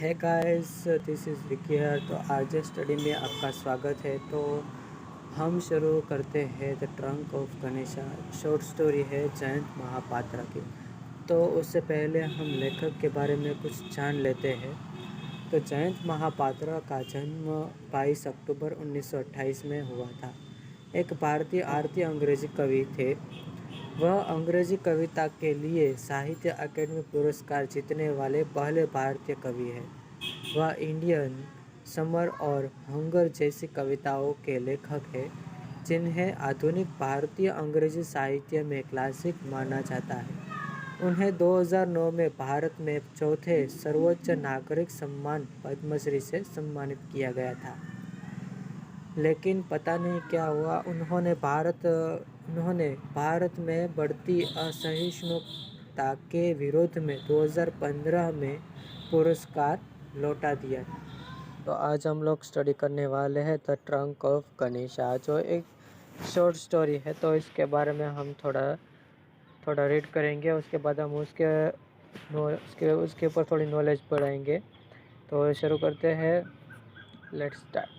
है guys, this is Vicky here. तो आज स्टडी में आपका स्वागत है। तो हम शुरू करते हैं the trunk of Ganesha. Short story है जयंत महापात्रा की। तो उससे पहले हम लेखक के बारे में कुछ जान लेते हैं। तो जयंत महापात्रा का जन्म 22 अक्टूबर 1928 में हुआ था। एक भारतीय आरती अंग्रेजी कवि थे। वह अंग्रेजी कविता के लिए साहित्य अकादमी पुरस्कार जीतने वाले पहले भारतीय कवि हैं। वह इंडियन समर और हंगर जैसी कविताओं के लेखक हैं, जिन्हें आधुनिक भारतीय अंग्रेजी साहित्य में क्लासिक माना जाता है। उन्हें 2009 में भारत में चौथे सर्वोच्च नागरिक सम्मान पद्मश्री से सम्मानित किया गया था। लेकिन पता नहीं क्या हुआ, उन्होंने भारत में बढ़ती असहिष्णुता के विरोध में 2015 में पुरस्कार लौटा दिया। तो आज हम लोग स्टडी करने वाले हैं द ट्रंक ऑफ गणेशा, जो एक शॉर्ट स्टोरी है। तो इसके बारे में हम थोड़ा रीड करेंगे। उसके बाद हम उसके ऊपर थोड़ी नॉलेज बढ़ाएंगे। तो शुरू करते हैं। Let's start.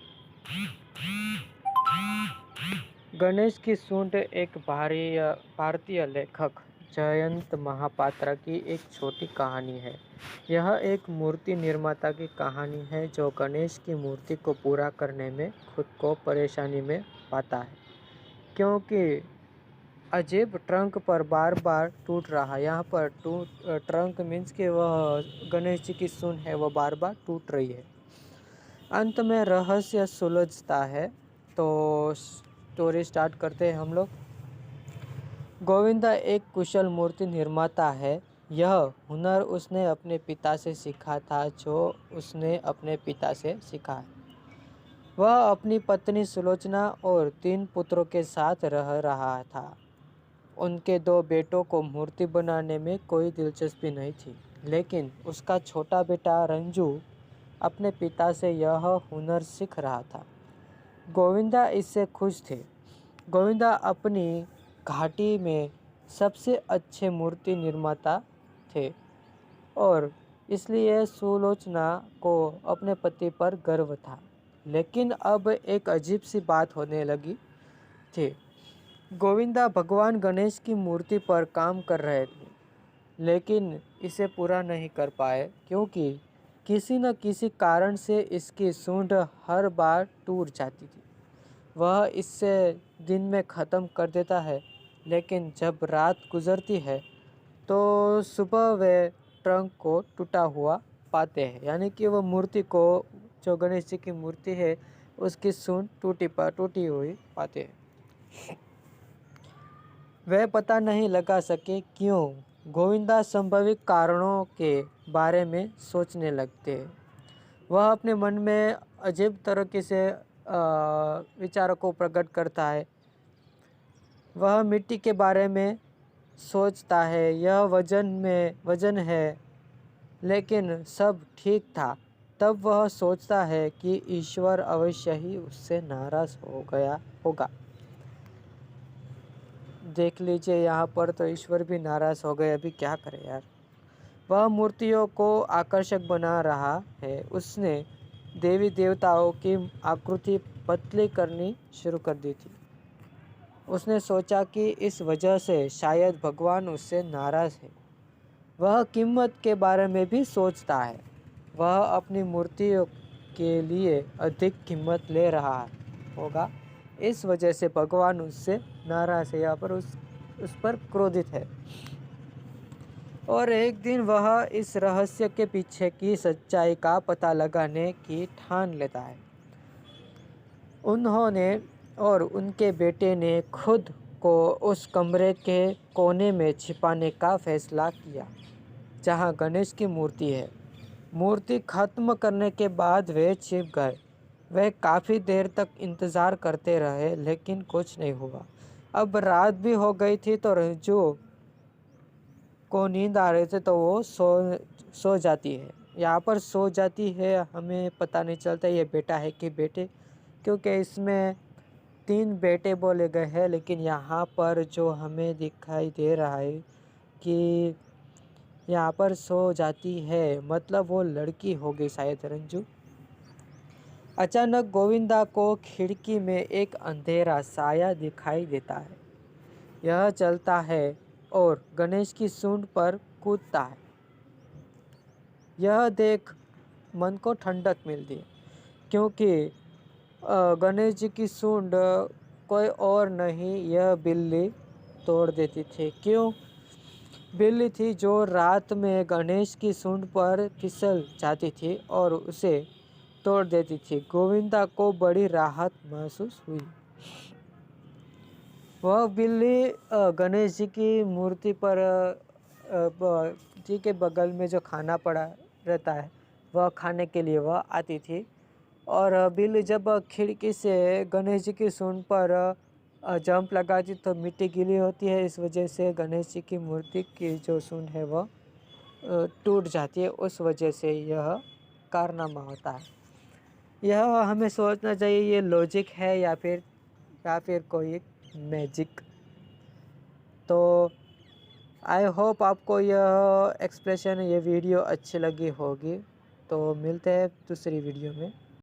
गणेश की सूंड एक भारतीय लेखक जयंत महापात्रा की एक छोटी कहानी है। यह एक मूर्ति निर्माता की कहानी है जो गणेश की मूर्ति को पूरा करने में खुद को परेशानी में पाता है, क्योंकि अजीब ट्रंक पर बार बार टूट रहा। यहाँ पर ट्रंक मीन्स कि वह गणेश जी की सूंड है, वह बार बार टूट रही है। अंत में रहस्य सुलझता है। तो स्टोरी स्टार्ट करते हैं हम लोग। गोविंदा एक कुशल मूर्ति निर्माता है। यह हुनर उसने अपने पिता से सीखा था, वह अपनी पत्नी सुलोचना और 3 पुत्रों के साथ रह रहा था। उनके 2 बेटों को मूर्ति बनाने में कोई दिलचस्पी नहीं थी, लेकिन उसका छोटा बेटा रंजू अपने पिता से यह हुनर सीख रहा था। गोविंदा इससे खुश थे। गोविंदा अपनी घाटी में सबसे अच्छे मूर्ति निर्माता थे और इसलिए सुलोचना को अपने पति पर गर्व था। लेकिन अब एक अजीब सी बात होने लगी थी। गोविंदा भगवान गणेश की मूर्ति पर काम कर रहे थे, लेकिन इसे पूरा नहीं कर पाए, क्योंकि किसी न किसी कारण से इसकी सूंड हर बार टूट जाती थी। वह इसे दिन में ख़त्म कर देता है, लेकिन जब रात गुजरती है तो सुबह वे ट्रंक को टूटा हुआ पाते हैं। यानी कि वह मूर्ति को, जो गणेश जी की मूर्ति है, उसकी सूंड टूटी हुई पाते हैं। वे पता नहीं लगा सके क्यों। गोविंदा संभावित कारणों के बारे में सोचने लगते हैं। वह अपने मन में अजीब तरीके से विचारों को प्रकट करता है। वह मिट्टी के बारे में सोचता है, यह वजन है, लेकिन सब ठीक था। तब वह सोचता है कि ईश्वर अवश्य ही उससे नाराज हो गया होगा। देख लीजिए, यहाँ पर तो ईश्वर भी नाराज हो गए। अभी क्या करे यार। वह मूर्तियों को आकर्षक बना रहा है। उसने देवी देवताओं की आकृति पतली करनी शुरू कर दी थी। उसने सोचा कि इस वजह से शायद भगवान उससे नाराज है। वह कीमत के बारे में भी सोचता है। वह अपनी मूर्तियों के लिए अधिक कीमत ले रहा होगा, इस वजह से भगवान उससे नाराज है, यहाँ पर उस पर क्रोधित है। और एक दिन वह इस रहस्य के पीछे की सच्चाई का पता लगाने की ठान लेता है। उन्होंने और उनके बेटे ने खुद को उस कमरे के कोने में छिपाने का फैसला किया जहां गणेश की मूर्ति है। मूर्ति खत्म करने के बाद वे छिप गए। वे काफ़ी देर तक इंतज़ार करते रहे, लेकिन कुछ नहीं हुआ। अब रात भी हो गई थी, तो रंजू को नींद आ रही थी, तो वो सो जाती है। यहाँ पर सो जाती है, हमें पता नहीं चलता ये बेटा है कि बेटे, क्योंकि इसमें 3 बेटे बोले गए हैं। लेकिन यहाँ पर जो हमें दिखाई दे रहा है कि यहाँ पर सो जाती है, मतलब वो लड़की होगी शायद रंजू। अचानक गोविंदा को खिड़की में एक अंधेरा साया दिखाई देता है। यह चलता है और गणेश की सूंड पर कूदता है। यह देख मन को ठंडक मिलती है, क्योंकि गणेश जी की सूंड कोई और नहीं, यह बिल्ली तोड़ देती थी। क्यों? बिल्ली थी जो रात में गणेश की सूंड पर फिसल जाती थी और उसे तोड़ देती थी। गोविंदा को बड़ी राहत महसूस हुई। वह बिल्ली गणेश जी की मूर्ति पर जी के बगल में जो खाना पड़ा रहता है वह खाने के लिए वह आती थी। और बिल्ली जब खिड़की से गणेश जी की सूंड पर जंप लगाती तो मिट्टी गीली होती है, इस वजह से गणेश जी की मूर्ति की जो सूंड है वह टूट जाती है। उस वजह से यह कारनामा होता है। यह हमें सोचना चाहिए ये लॉजिक है या फिर कोई मैजिक। तो आई होप आपको यह एक्सप्रेशन ये वीडियो अच्छी लगी होगी। तो मिलते हैं दूसरी वीडियो में।